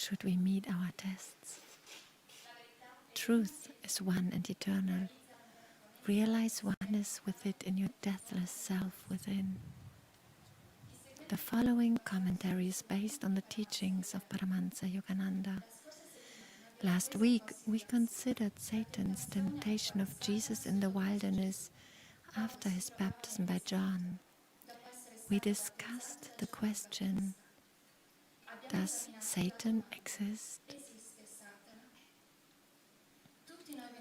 should we meet our tests. Truth is one and eternal. Realize oneness with it in your deathless self within. The following commentary is based on the teachings of Paramahansa Yogananda. Last week, we considered Satan's temptation of Jesus in the wilderness after his baptism by John. We discussed the question, does Satan exist?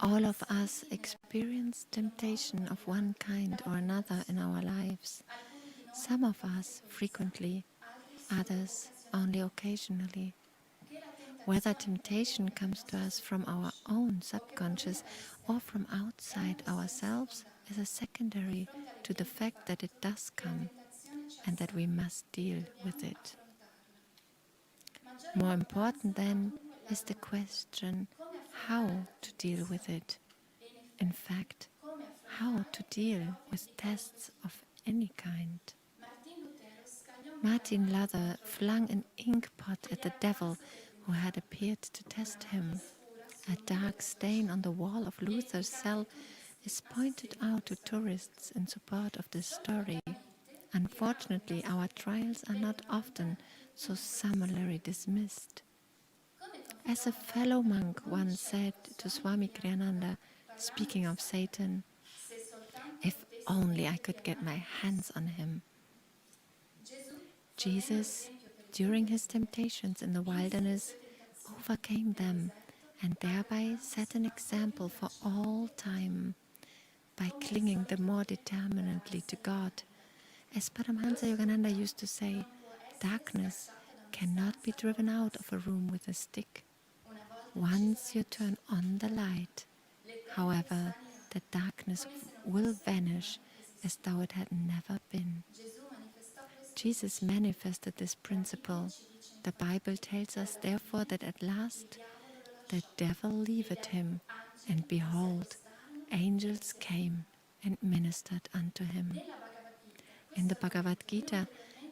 All of us experience temptation of one kind or another in our lives. Some of us frequently, others only occasionally. Whether temptation comes to us from our own subconscious or from outside ourselves is a secondary to the fact that it does come and that we must deal with it. More important then is the question how to deal with it. In fact, how to deal with tests of any kind. Martin Luther flung an ink pot at the devil who had appeared to test him. A dark stain on the wall of Luther's cell is pointed out to tourists in support of this story. Unfortunately, our trials are not often so summarily dismissed. As a fellow monk once said to Swami Kriyananda, speaking of Satan, "If only I could get my hands on him." Jesus, during his temptations in the wilderness, overcame them and thereby set an example for all time by clinging the more determinedly to God. As Paramahansa Yogananda used to say, darkness cannot be driven out of a room with a stick. Once you turn on the light, however, the darkness will vanish as though it had never been. Jesus manifested this principle. The Bible tells us therefore that at last the devil left him, and behold, angels came and ministered unto him. In the Bhagavad Gita,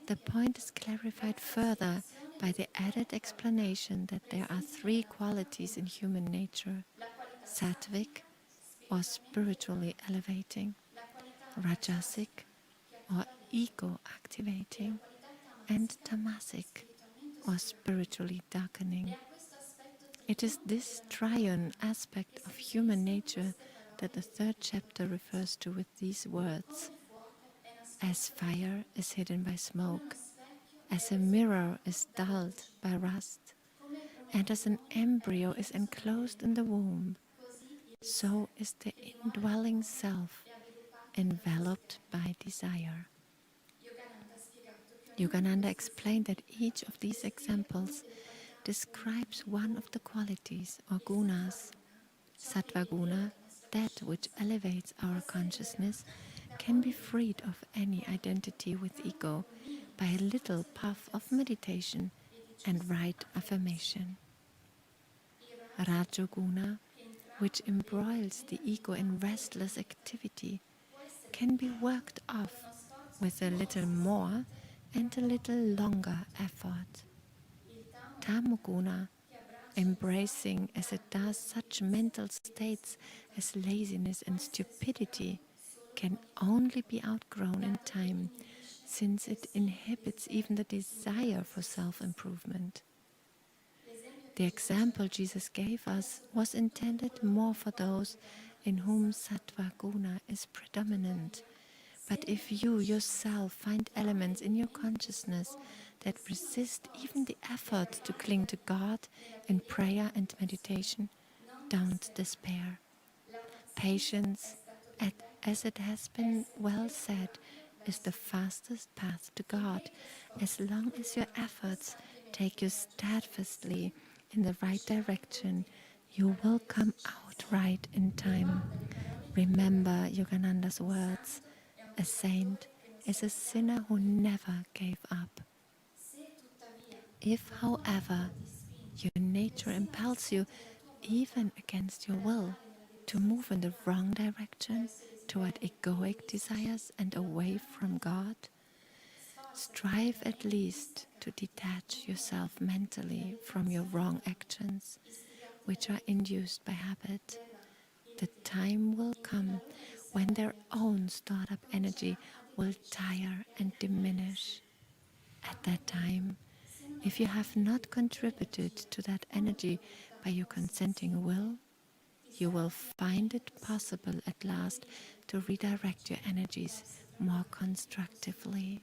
the point is clarified further by the added explanation that there are three qualities in human nature: sattvic, or spiritually elevating; rajasic, or ego-activating; and tamasic, or spiritually darkening. It is this triune aspect of human nature that the third chapter refers to with these words: as fire is hidden by smoke, as a mirror is dulled by rust, and as an embryo is enclosed in the womb, so is the indwelling self enveloped by desire. Yogananda explained that each of these examples describes one of the qualities or gunas. Sattva guna, that which elevates our consciousness, can be freed of any identity with ego by a little puff of meditation and right affirmation. Rajoguna, which embroils the ego in restless activity, can be worked off with a little more and a little longer effort. Tamoguna, embracing as it does such mental states as laziness and stupidity, can only be outgrown in time, since it inhibits even the desire for self-improvement. The example Jesus gave us was intended more for those in whom sattva guna is predominant. But if you yourself find elements in your consciousness that resist even the effort to cling to God in prayer and meditation, don't despair. Patience, as it has been well said, is the fastest path to God, as long as your efforts take you steadfastly in the right direction. You will come out right in time. Remember Yogananda's words: a saint is a sinner who never gave up. If, however, your nature impels you, even against your will, to move in the wrong direction toward egoic desires and away from God, strive at least to detach yourself mentally from your wrong actions, which are induced by habit. The time will come when their own stored up energy will tire and diminish. At that time, if you have not contributed to that energy by your consenting will, you will find it possible at last to redirect your energies more constructively.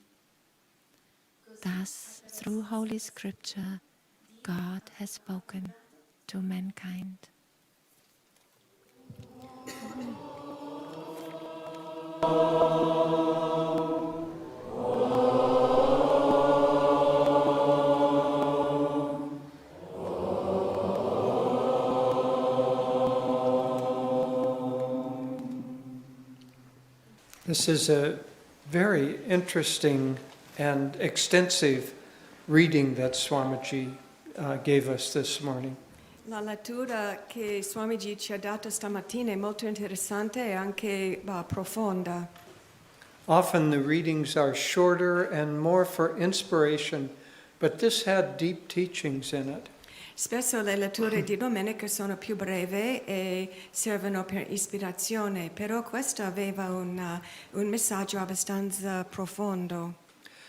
Thus, through Holy Scripture, God has spoken to mankind. This is a very interesting and extensive reading that Swamiji gave us this morning. La lettura che Swamiji ci ha dato stamattina è molto interessante e anche profonda. Often the readings are shorter and more for inspiration, but this had deep teachings in it. Spesso le letture di domenica sono più brevi e servono per ispirazione, però questo aveva un messaggio abbastanza profondo.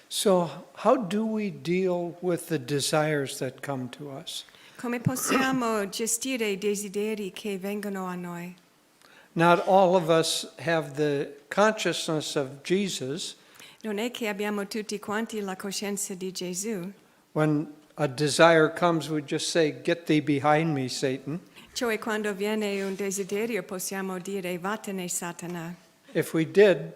So how do we deal with the desires that come to us? Come possiamo gestire i desideri che vengono a noi? Not all of us have the consciousness of Jesus. Non è che abbiamo tutti quanti la coscienza di Gesù. When a desire comes, we just say, "Get thee behind me, Satan." Cioè quando viene un desiderio possiamo dire vattene Satana. If we did,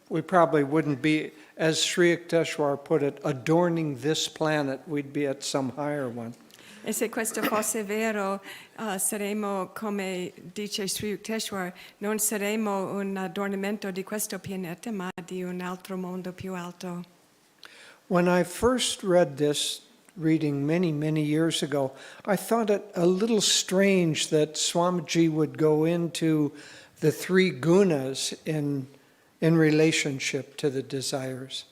we probably wouldn't be, as Sri Yukteswar put it, adorning this planet. We'd be at some higher one. E se questo fosse vero, saremmo, come dice Sri Yukteswar, non saremmo un adornamento di questo pianeta, ma di un altro mondo più alto. When I first read this reading many years ago, I thought it a little strange that Swamiji would go into the three gunas in relationship to the desires.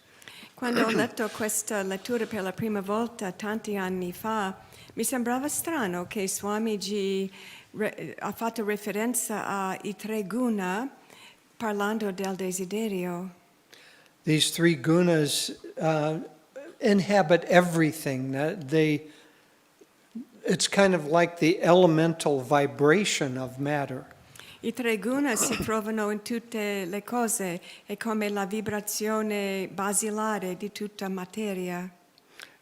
Quando ho letto questa lettura per la prima volta tanti anni fa, mi sembrava strano che Swamiji ha fatto riferenza ai tre guna parlando del desiderio. These three gunas inhabit everything. It's kind of like the elemental vibration of matter. I tre guna si trovano in tutte le cose, è come la vibrazione basilare di tutta materia.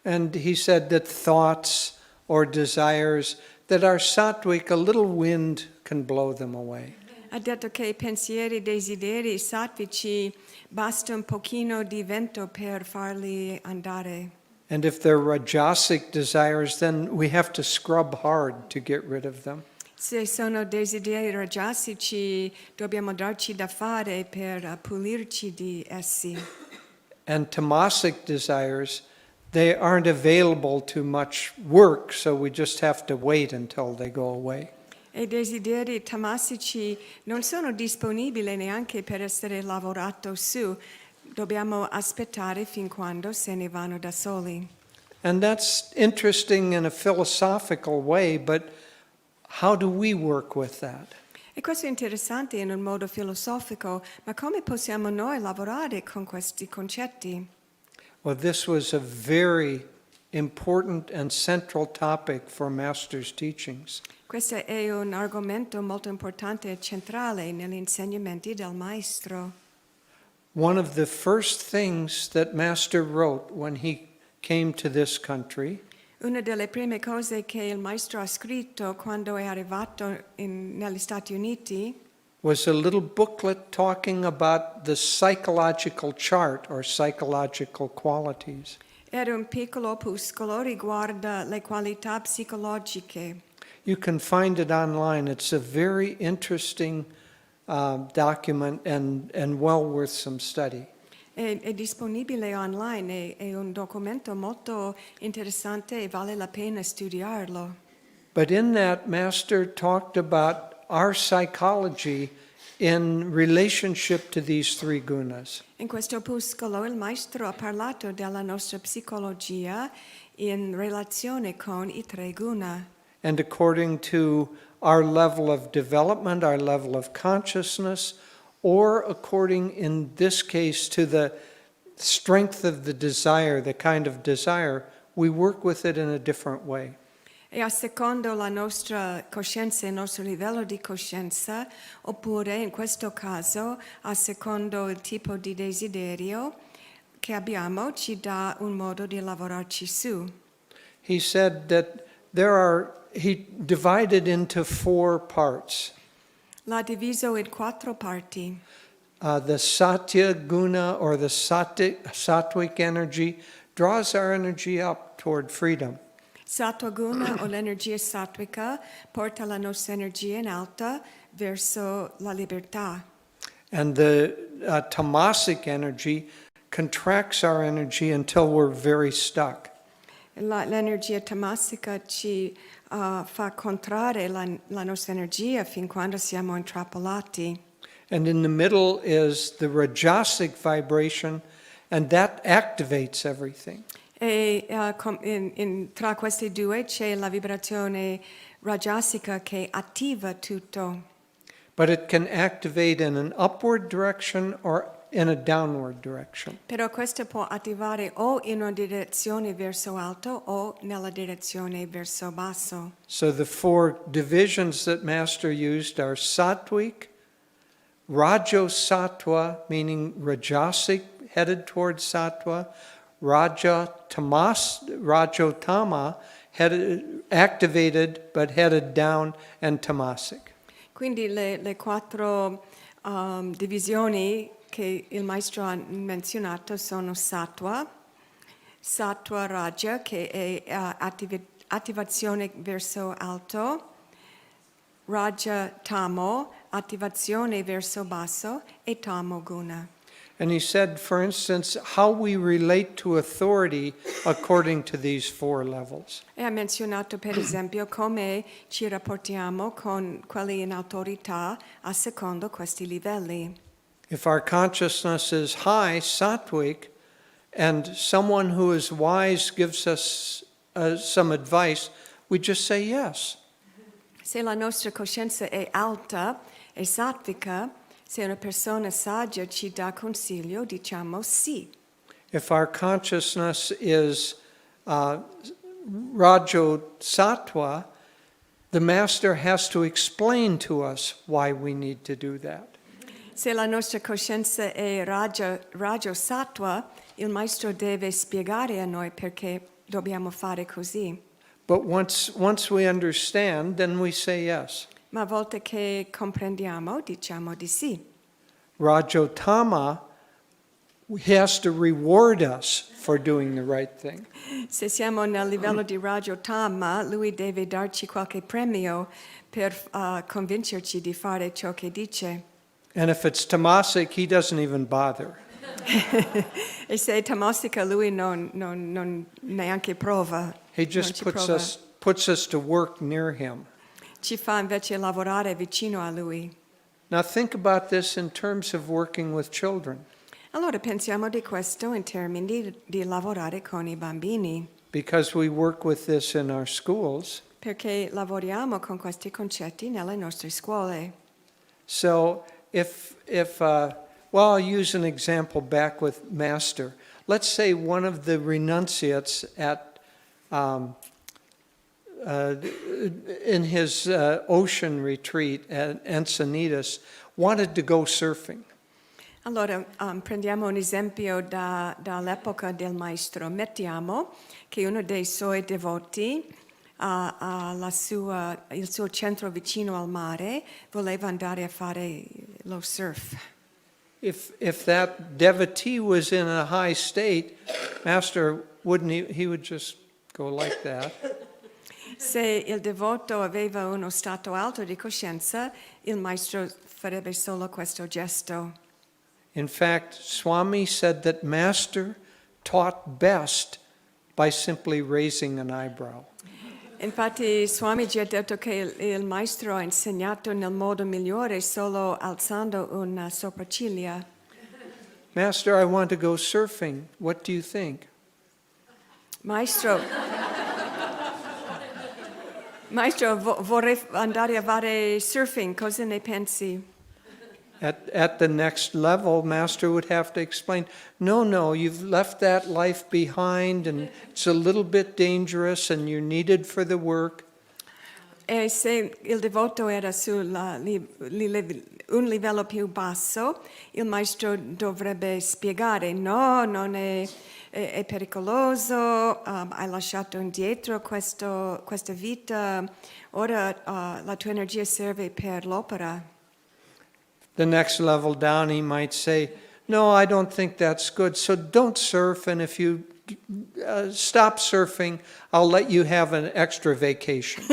And he said that thoughts or desires that are sattvic, a little wind can blow them away. Ha detto che i pensieri, i desideri sattvici basta un pochino di vento per farli andare. And if they're rajasic desires, then we have to scrub hard to get rid of them. Se sono desideri rajasici, dobbiamo darci da fare per pulirci di essi. And tamasic desires, they aren't available to much work, so we just have to wait until they go away. E i desideri tamasici non sono disponibili neanche per essere lavorato su, dobbiamo aspettare fin quando se ne vanno da soli. And that's interesting in a philosophical way, but how do we work with that? E questo è interessante in un modo filosofico, ma come possiamo noi lavorare con questi concetti? Well, this was a very important and central topic for Master's teachings. Questo è un argomento molto importante e centrale negli insegnamenti del Maestro. One of the first things that Master wrote when he came to this country Una delle prime cose che il Maestro ha scritto quando è arrivato negli Stati Uniti was a little booklet talking about the psychological chart or psychological qualities. era un piccolo opuscolo riguardo le qualità psicologiche. You can find it online. It's a very interesting document and well worth some study. È disponibile online, è un documento molto interessante e vale la pena studiarlo. But in that, Master talked about our psychology in relationship to these three gunas. In questo opuscolo il maestro ha parlato della nostra psicologia in relazione con i tre guna. And according to our level of development, our level of consciousness, or according, in this case, to the strength of the desire, the kind of desire, we work with it in a different way. E a secondo la nostra coscienza, il nostro livello di coscienza, oppure in questo caso, a secondo il tipo di desiderio che abbiamo, ci dà un modo di lavorarci su. He said that he divided into 4 parts. L'ha diviso in 4 parti. The Satya guna, or the sattvic energy, draws our energy up toward freedom. Sattva guna o l'energia sattvica porta la nostra energia in alta verso la libertà. And the tamasic energy contracts our energy until we're very stuck. L'energia tamasica ci fa contrarre la nostra energia fin quando siamo intrappolati. And in the middle is the rajasic vibration, and that activates everything. E tra questi due c'è la vibrazione rajasica che attiva tutto. But it can activate in an upward direction or in a downward direction. Però questo può attivare o in una direzione verso alto o nella direzione verso basso. So the 4 divisions that Master used are sattvic, rajosattva, meaning rajasic, headed towards sattva, rajotama, activated but headed down, and tamasic. Quindi le 4 divisioni che il maestro ha menzionato sono sattva raja che è attivazione verso alto, raja tamo, attivazione verso basso, e tamo guna. And he said, for instance, how we relate to authority according to these 4 levels. E ha menzionato per esempio come ci rapportiamo con quelli in autorità a secondo questi livelli. If our consciousness is high, sattvic, and someone who is wise gives us some advice, we just say yes. Se la nostra coscienza è alta e sattvica, se una persona saggia ci dà consiglio, diciamo sì. If our consciousness is rajosattva, the master has to explain to us why we need to do that. Se la nostra coscienza è rajosattva, il maestro deve spiegare a noi perché dobbiamo fare così. But once we understand, then we say yes. Ma a volte che comprendiamo, diciamo di sì. Rajotama, he has to reward us for doing the right thing. Se siamo nel livello di rajotama, lui deve darci qualche premio per convincerci di fare ciò che dice. And if it's tamasic, he doesn't even bother. E se è tamasica, lui non neanche prova. He just puts us to work near him. Ci fa invece lavorare vicino a lui. Now think about this in terms of working with children, Allora pensiamo di questo in termini di lavorare con i bambini, because we work with this in our schools. perché lavoriamo con questi concetti nelle nostre scuole. So I'll use an example back with Master. Let's say one of the renunciates in his ocean retreat at Encinitas wanted to go surfing. Allora prendiamo un esempio dall'epoca del maestro. Mettiamo che uno dei suoi devoti il suo centro vicino al mare voleva andare a fare lo surf. If that devotee was in a high state, Master he would just go like that. Se il devoto aveva uno stato alto di coscienza, il maestro farebbe solo questo gesto. In fact, Swami said that Master taught best by simply raising an eyebrow. Infatti Swamiji ha detto che il maestro ha insegnato nel modo migliore solo alzando una sopracciglia. Master, I want to go surfing. What do you think? Maestro, vorrei andare a fare surfing, cosa ne pensi? At the next level, Master would have to explain, no, you've left that life behind and it's a little bit dangerous and you're needed for the work. E se il devoto era su un livello più basso, il maestro dovrebbe spiegare, no, non è pericoloso, hai lasciato indietro questa vita, ora la tua energia serve per l'opera. The next level down, he might say, no, I don't think that's good, so don't surf, and if you stop surfing, I'll let you have an extra vacation.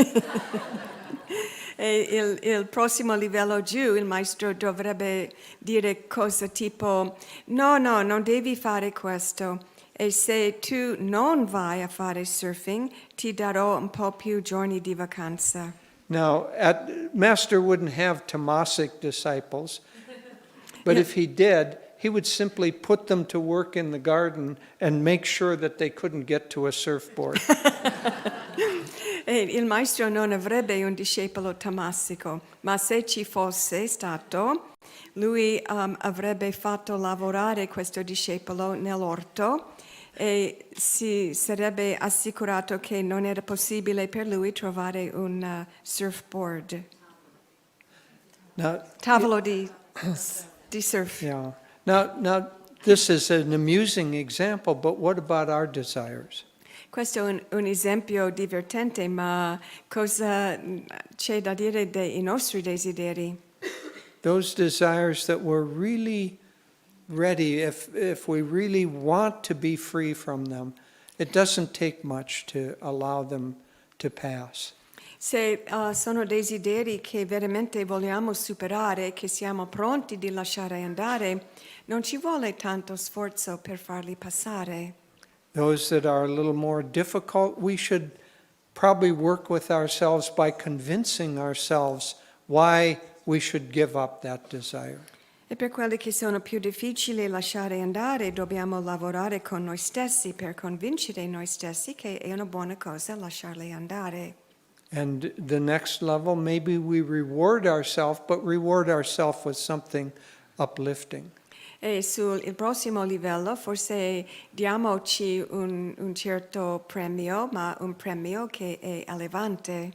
E il prossimo livello giù, il maestro dovrebbe dire cose tipo, no, non devi fare questo, e se tu non vai a fare surfing, ti darò un po' più giorni di vacanza. Now, Master wouldn't have Tamasic disciples, but Yeah. if he did, he would simply put them to work in the garden and make sure that they couldn't get to a surfboard. E il maestro non avrebbe un discepolo tamassico, ma se ci fosse stato, lui avrebbe fatto lavorare questo discepolo nell'orto e si sarebbe assicurato che non era possibile per lui trovare un surfboard, Now, tavolo di surf. yeah. Now, this is an amusing example, but what about our desires? Questo è un esempio divertente, ma cosa c'è da dire dei nostri desideri? Those desires that we're really ready, if we really want to be free from them, it doesn't take much to allow them to pass. Se sono desideri che veramente vogliamo superare, che siamo pronti di lasciare andare, non ci vuole tanto sforzo per farli passare. Those that are a little more difficult, we should probably work with ourselves by convincing ourselves why we should give up that desire. E per quelli che sono più difficili lasciare andare, dobbiamo lavorare con noi stessi per convincere noi stessi che è una buona cosa lasciarli andare. And the next level, maybe we reward ourselves, but reward ourselves with something uplifting. E sul prossimo livello forse diamoci un certo premio, ma un premio che è elevante.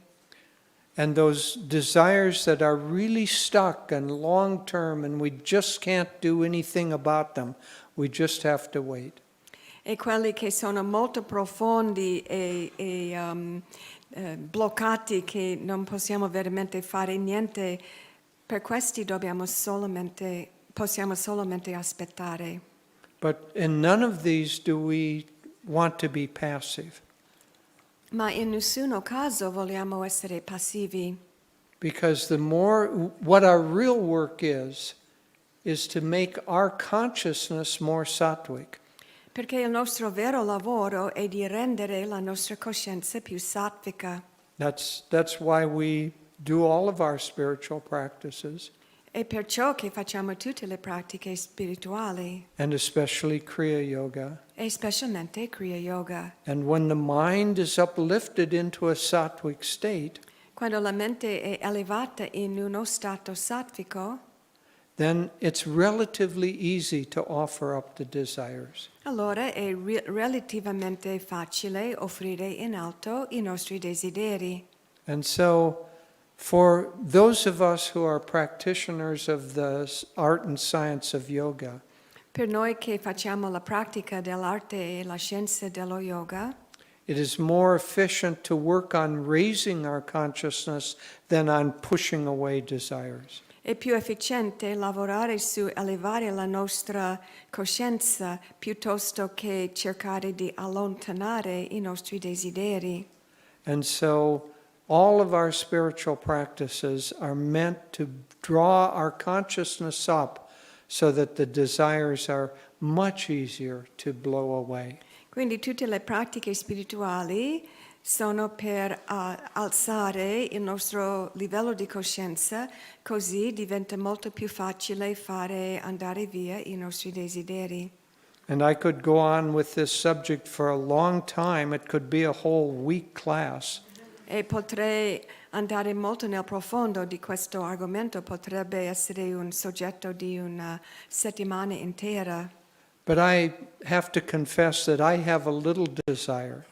And those desires that are really stuck and long term and we just can't do anything about them, we just have to wait. E quelli che sono molto profondi e bloccati, che non possiamo veramente fare niente, per questi possiamo solamente aspettare. But in none of these do we want to be passive, Ma in nessuno caso vogliamo essere passivi, because what our real work is to make our consciousness more sattvic. perché il nostro vero lavoro è di rendere la nostra coscienza più sattvica. That's why we do all of our spiritual practices, È perciò che facciamo tutte le pratiche spirituali, and especially Kriya Yoga. e specialmente Kriya Yoga. And when the mind is uplifted into a sattvic state, Quando la mente è elevata in uno stato sattvico, then it's relatively easy to offer up the desires. allora è relativamente facile offrire in alto i nostri desideri. And so, for those of us who are practitioners of the art and science of yoga, Per noi che facciamo la pratica dell'arte e la scienza dello yoga, it is more efficient to work on raising our consciousness than on pushing away desires. è più efficiente lavorare su elevare la nostra coscienza piuttosto che cercare di allontanare i nostri desideri. And so, all of our spiritual practices are meant to draw our consciousness up so that the desires are much easier to blow away. Quindi tutte le pratiche spirituali sono per alzare il nostro livello di coscienza, così diventa molto più facile fare andare via i nostri desideri. And I could go on with this subject for a long time. It could be a whole week class. E potrei andare molto nel profondo di questo argomento, potrebbe essere un soggetto di una settimana intera. But I have to confess that I have a little desire.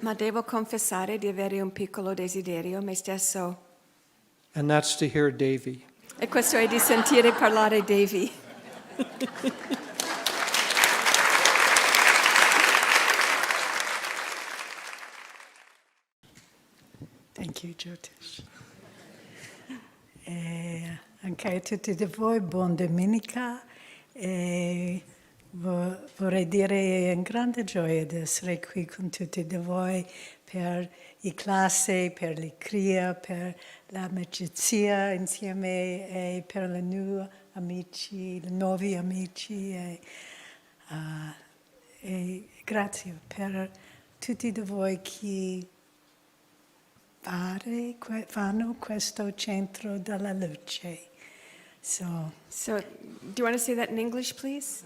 Ma devo confessare di avere un piccolo desiderio me stesso. And that's to hear Devi. E questo è di sentire parlare Devi. Thank you, Jyotish. Anche a tutti di voi, buon domenica. Vorrei dire è una grande gioia di essere qui con tutti di voi per le classi, per le crie, per l'amicizia insieme e per i nuovi amici. E grazie per tutti di voi che fanno questo centro della luce. So, Do you want to say that in English, please?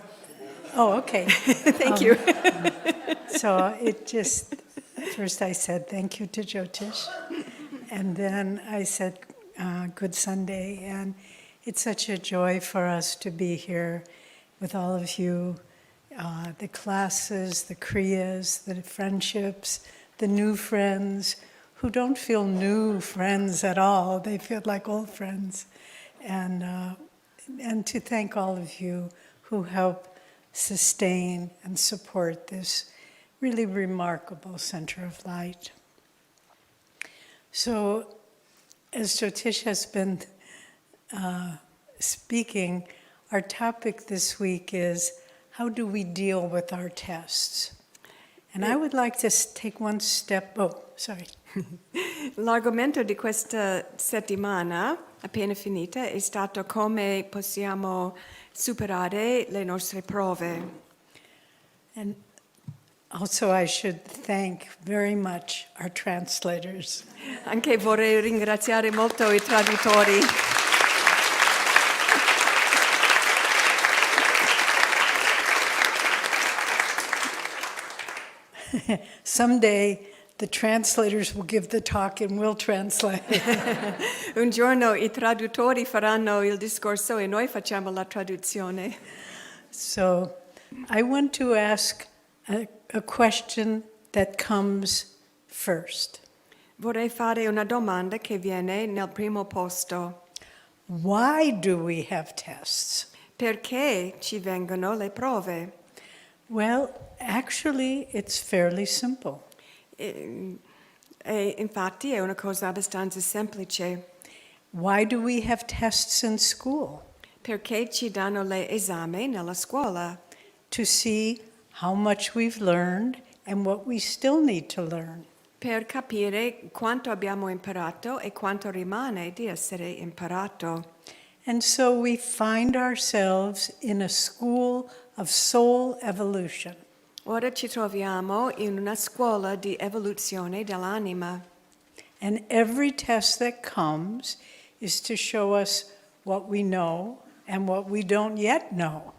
oh, okay. Thank you. So it just, first I said thank you to Jyotish, and then I said good Sunday, and it's such a joy for us to be here with all of you, the classes, the kriyas, the friendships, the new friends, who don't feel new friends at all, they feel like old friends. And to thank all of you who help sustain and support this really remarkable center of light. So, as Jyotish has been speaking, our topic this week is how do we deal with our tests? And I would like to take one step, L'argomento di questa settimana, appena finita, è stato come possiamo superare le nostre prove. And also I should thank very much our translators. Anche vorrei ringraziare molto i traduttori. Someday the translators will give the talk and we'll translate. Un giorno i traduttori faranno il discorso e noi facciamo la traduzione. So I want to ask a question that comes first. Vorrei fare una domanda che viene nel primo posto. Why do we have tests? Perché ci vengono le prove? Well, actually, it's fairly simple. E infatti è una cosa abbastanza semplice. Why do we have tests in school? Perché ci danno le esami nella scuola? To see how much we've learned and what we still need to learn. Per capire quanto abbiamo imparato e quanto rimane di essere imparato. And so we find ourselves in a school of soul evolution. Ora ci troviamo in una scuola di evoluzione dell'anima. And every test that comes is to show us what we know and what we don't yet know.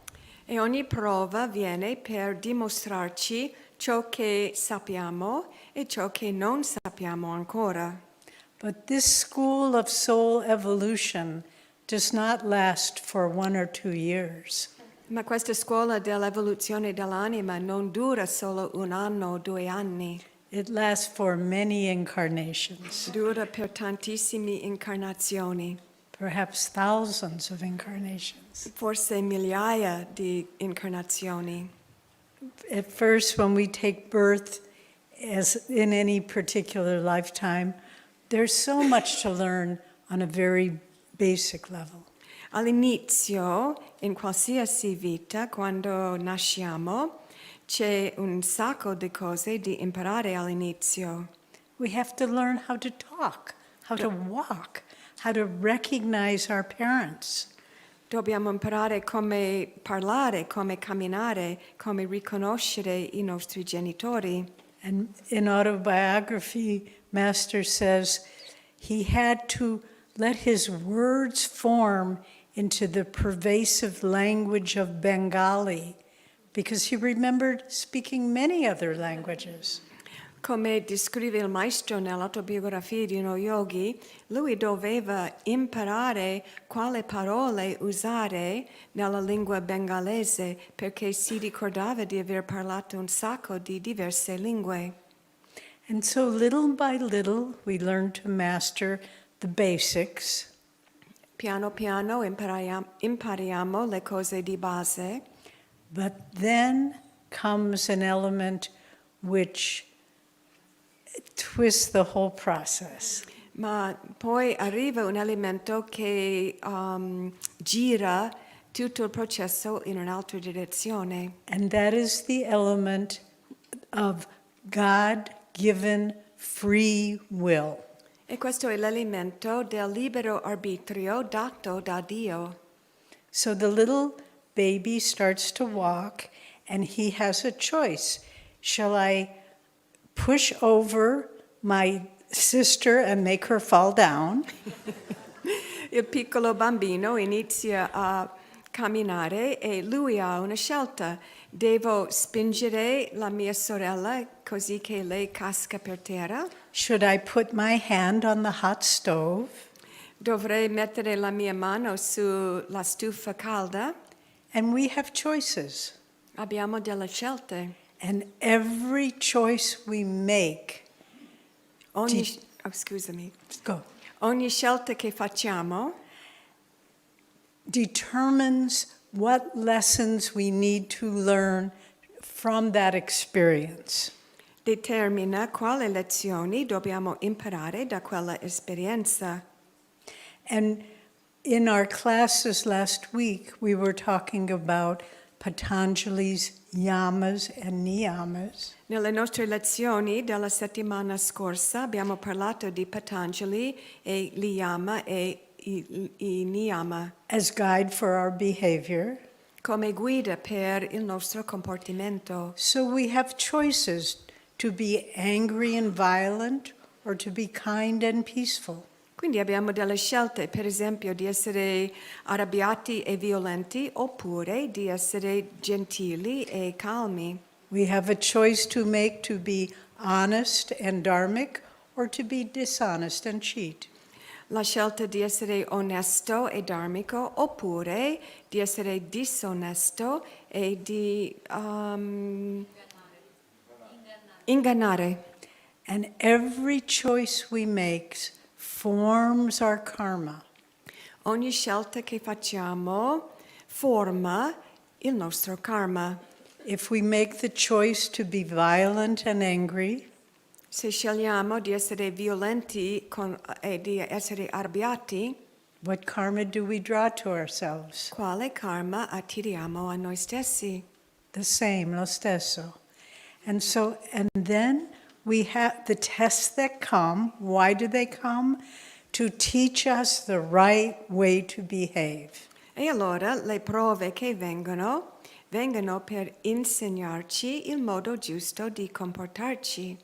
E ogni prova viene per dimostrarci ciò che sappiamo e ciò che non sappiamo ancora. But this school of soul evolution does not last for 1 or 2 years. Ma questa scuola dell'evoluzione dell'anima non dura solo 1 anno o 2 anni. It lasts for many incarnations, Dura per tantissime incarnazioni, perhaps thousands of incarnations. forse migliaia di incarnazioni. At first, when we take birth, as in any particular lifetime, there's so much to learn on a very basic level. All'inizio, in qualsiasi vita, quando nasciamo, c'è un sacco di cose da imparare all'inizio. We have to learn how to talk, how to walk, how to recognize our parents. Dobbiamo imparare come parlare, come camminare, come riconoscere i nostri genitori. And in autobiography, Master says he had to let his words form into the pervasive language of Bengali because he remembered speaking many other languages. Come descrive il maestro nell'autobiografia di uno yogi, lui doveva imparare quale parole usare nella lingua bengalese perché si ricordava di aver parlato un sacco di diverse lingue. And so little by little, we learn to master the basics. Piano piano impariamo le cose di base, But then comes an element which twists the whole process. ma poi arriva un elemento che gira tutto il processo in un'altra direzione. And that is the element of God-given free will. E questo è l'elemento del libero arbitrio dato da Dio. So the little baby starts to walk and he has a choice. Shall I push over my sister and make her fall down? Il piccolo bambino inizia a camminare e lui ha una scelta. Devo spingere la mia sorella così che lei casca per terra? Should I put my hand on the hot stove? Dovrei mettere la mia mano sulla stufa calda? And we have choices. Abbiamo delle scelte. And every choice we make, Scusami. go, Ogni scelta che facciamo determines what lessons we need to learn from that experience. determina quali lezioni dobbiamo imparare da quella esperienza. And in our classes last week, we were talking about Patanjali's yamas and niyamas. Nelle nostre lezioni della settimana scorsa abbiamo parlato di Patanjali e l'yama e i niyama As guide for our behavior. come guida per il nostro comportamento. So we have choices to be angry and violent or to be kind and peaceful. Quindi abbiamo delle scelte, per esempio, di essere arrabbiati e violenti oppure di essere gentili e calmi. We have a choice to make to be honest and dharmic or to be dishonest and cheat. La scelta di essere onesto e dharmico oppure di essere disonesto e di ingannare. And every choice we make forms our karma. Ogni scelta che facciamo forma il nostro karma. If we make the choice to be violent and angry, Se scegliamo di essere violenti e di essere arrabbiati, what karma do we draw to ourselves? quale karma attiriamo a noi stessi? The same, lo stesso. And then we have the tests that come. Why do they come? To teach us the right way to behave. E allora le prove che vengono per insegnarci il modo giusto di comportarci.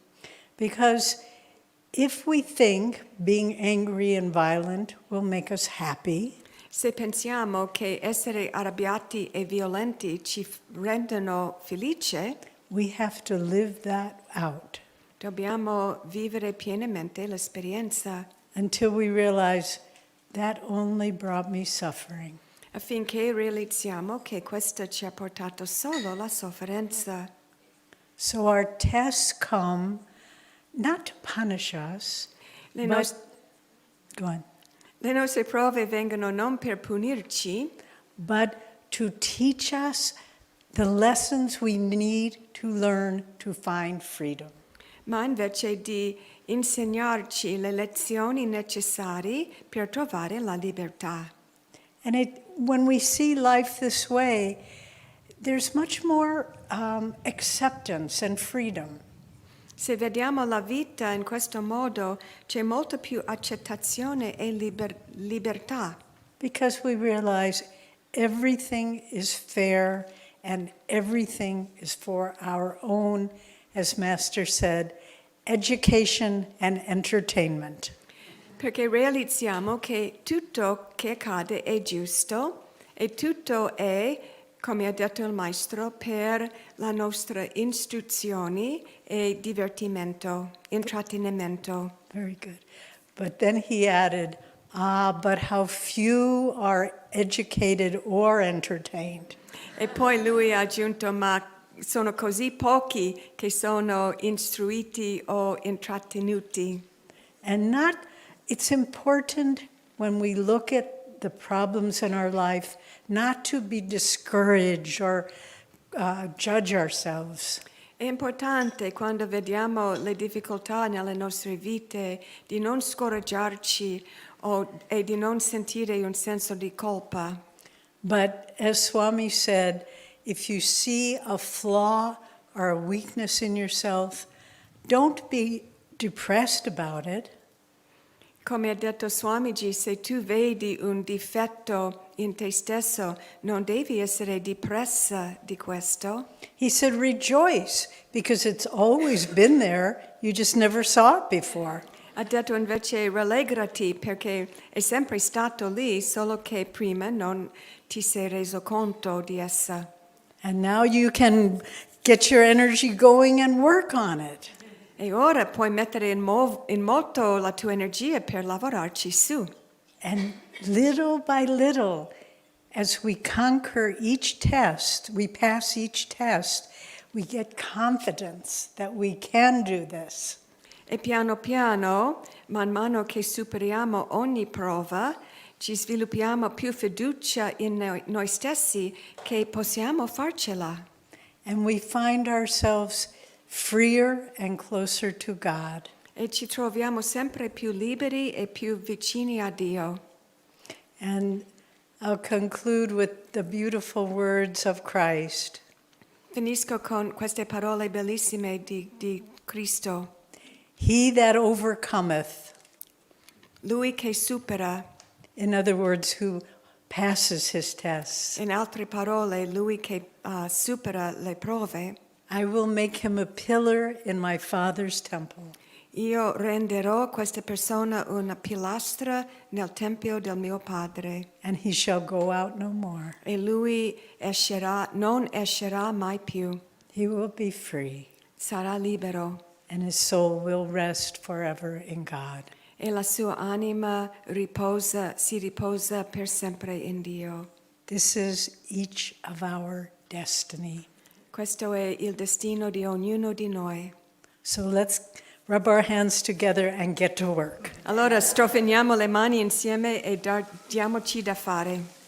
Because if we think being angry and violent will make us happy, Se pensiamo che essere arrabbiati e violenti ci rendono felice, we have to live that out dobbiamo vivere pienamente l'esperienza until we realize that only brought me suffering. affinché realizziamo che questo ci ha portato solo la sofferenza. So our tests come not to punish us, Le, but nos- go on, le nostre prove vengono non per punirci, but to teach us the lessons we need to learn to find freedom. ma invece di insegnarci le lezioni necessarie per trovare la libertà. And when we see life this way, there's much more acceptance and freedom. Se vediamo la vita in questo modo, c'è molta più accettazione e libertà, Because we realize everything is fair and everything is for our own as Master said, education and entertainment. Perché realizziamo che tutto che accade è giusto e tutto è, come ha detto il Maestro, per la nostra istruzione e divertimento, intrattenimento. Very good. But then he added, but how few are educated or entertained. E poi lui ha aggiunto, ma sono così pochi che sono istruiti o intrattenuti. And it's important when we look at the problems in our life not to be discouraged or judge ourselves. È importante quando vediamo le difficoltà nelle nostre vite di non scoraggiarci e di non sentire un senso di colpa. But as Swami said, if you see a flaw or a weakness in yourself, don't be depressed about it. Come ha detto Swamiji, se tu vedi un difetto in te stesso, non devi essere depressa di questo. He said, rejoice, because it's always been there, you just never saw it before. Ha detto invece rallegrati perché è sempre stato lì, solo che prima non ti sei reso conto di essa. And now you can get your energy going and work on it. E ora puoi mettere in moto la tua energia per lavorarci su. And little by little, as we conquer each test, we pass each test, we get confidence that we can do this. E piano piano, man mano che superiamo ogni prova, ci sviluppiamo più fiducia in noi stessi che possiamo farcela. And we find ourselves freer and closer to God. E ci troviamo sempre più liberi e più vicini a Dio. And I'll conclude with the beautiful words of Christ. Finisco con queste parole bellissime di Cristo. He that overcometh, Lui che supera, in other words, who passes his tests, in altre parole, lui che supera le prove, I will make him a pillar in my Father's temple. io renderò questa persona una pilastra nel tempio del mio Padre. And he shall go out no more. E lui non escerà mai più. He will be free, Sarà libero. and his soul will rest forever in God. E la sua anima si riposa per sempre in Dio. This is each of our destiny. Questo è il destino di ognuno di noi. So let's rub our hands together and get to work. Allora strofiniamo le mani insieme e diamoci da fare.